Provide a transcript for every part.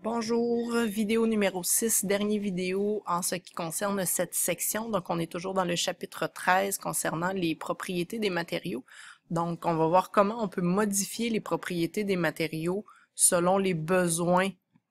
Bonjour, vidéo numéro 6, dernière vidéo en ce qui concerne cette section. Donc, on est toujours dans le chapitre 13 concernant les propriétés des matériaux. Donc, on va voir comment on peut modifier les propriétés des matériaux selon les besoins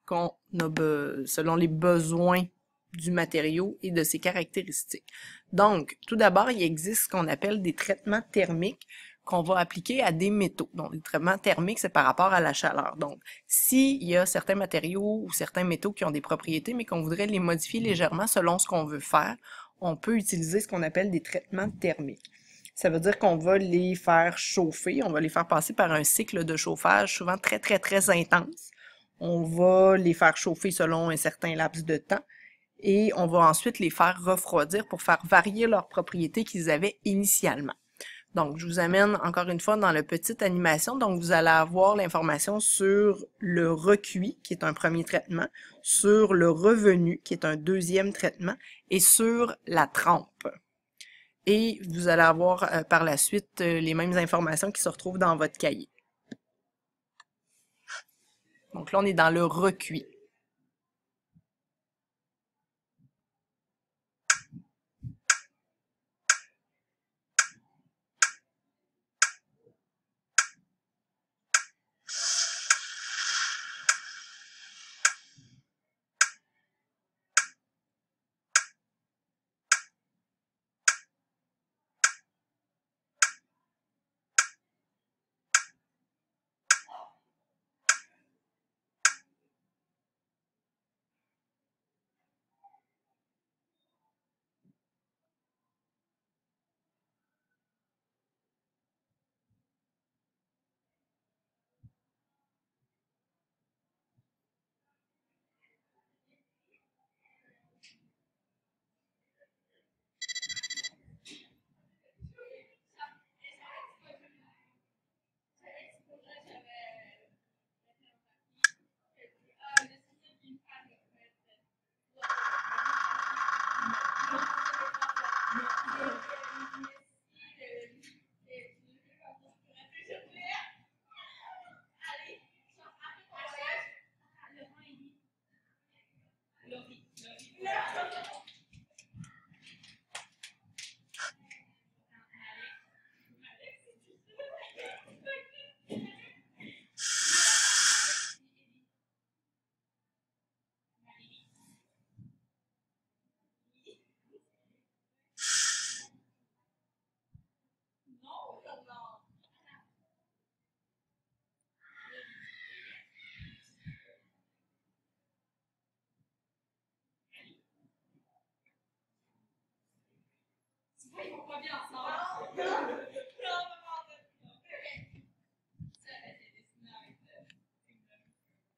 selon les besoins du matériau et de ses caractéristiques. Donc, tout d'abord, il existe ce qu'on appelle des traitements thermiques qu'on va appliquer à des métaux. Donc, les traitements thermiques, c'est par rapport à la chaleur. Donc, s'il y a certains matériaux ou certains métaux qui ont des propriétés, mais qu'on voudrait les modifier légèrement selon ce qu'on veut faire, on peut utiliser ce qu'on appelle des traitements thermiques. Ça veut dire qu'on va les faire chauffer, on va les faire passer par un cycle de chauffage souvent très intense. On va les faire chauffer selon un certain laps de temps et on va ensuite les faire refroidir pour faire varier leurs propriétés qu'ils avaient initialement. Donc, je vous amène encore une fois dans la petite animation. Donc, vous allez avoir l'information sur le recuit, qui est un premier traitement, sur le revenu, qui est un deuxième traitement, et sur la trempe. Et vous allez avoir par la suite les mêmes informations qui se retrouvent dans votre cahier. Donc là, on est dans le recuit.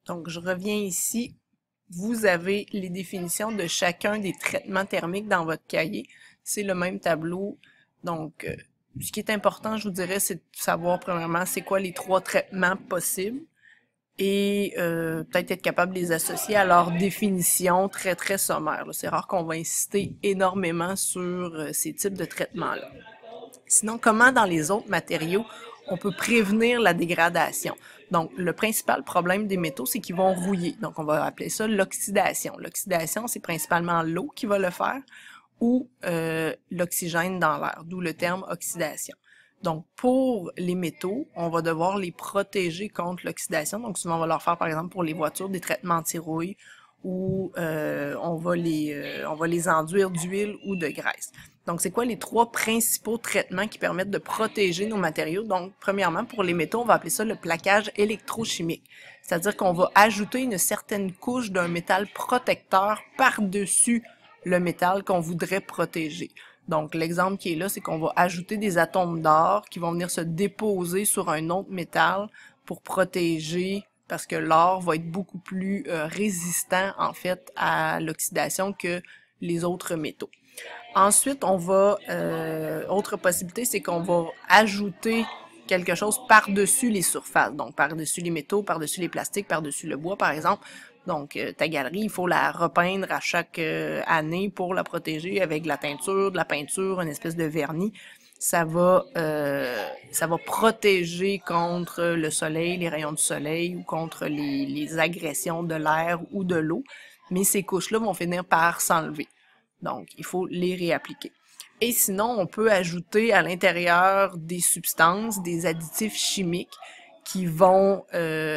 Donc, je reviens ici. Vous avez les définitions de chacun des traitements thermiques dans votre cahier. C'est le même tableau. Donc, ce qui est important, je vous dirais, c'est de savoir premièrement c'est quoi les trois traitements possibles et peut-être être capable de les associer à leur définition très sommaire. C'est rare qu'on va insister énormément sur ces types de traitements-là. Sinon, comment dans les autres matériaux, on peut prévenir la dégradation? Donc, le principal problème des métaux, c'est qu'ils vont rouiller. Donc, on va appeler ça l'oxydation. L'oxydation, c'est principalement l'eau qui va le faire ou l'oxygène dans l'air, d'où le terme oxydation. Donc, pour les métaux, on va devoir les protéger contre l'oxydation. Donc, souvent, on va leur faire, par exemple, pour les voitures, des traitements anti-rouille ou on va les enduire d'huile ou de graisse. Donc, c'est quoi les trois principaux traitements qui permettent de protéger nos matériaux? Donc, premièrement, pour les métaux, on va appeler ça le plaquage électrochimique. C'est-à-dire qu'on va ajouter une certaine couche d'un métal protecteur par-dessus le métal qu'on voudrait protéger. Donc, l'exemple qui est là, c'est qu'on va ajouter des atomes d'or qui vont venir se déposer sur un autre métal pour protéger, parce que l'or va être beaucoup plus résistant, en fait, à l'oxydation que les autres métaux. Ensuite, autre possibilité, c'est qu'on va ajouter quelque chose par-dessus les surfaces, donc par-dessus les métaux, par-dessus les plastiques, par-dessus le bois, par exemple. Donc, ta galerie, il faut la repeindre à chaque année pour la protéger avec de la teinture, de la peinture, une espèce de vernis. ça va protéger contre le soleil, les rayons du soleil ou contre les agressions de l'air ou de l'eau. Mais ces couches-là vont finir par s'enlever. Donc, il faut les réappliquer. Et sinon, on peut ajouter à l'intérieur des substances, des additifs chimiques qui vont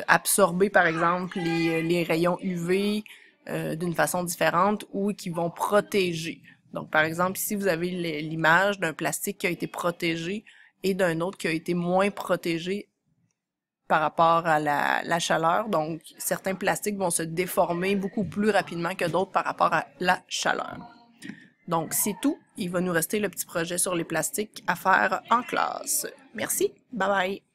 absorber, par exemple, les rayons UV d'une façon différente ou qui vont protéger. Donc, par exemple, ici, vous avez l'image d'un plastique qui a été protégé et d'un autre qui a été moins protégé par rapport à la chaleur. Donc, certains plastiques vont se déformer beaucoup plus rapidement que d'autres par rapport à la chaleur. Donc, c'est tout. Il va nous rester le petit projet sur les plastiques à faire en classe. Merci. Bye bye.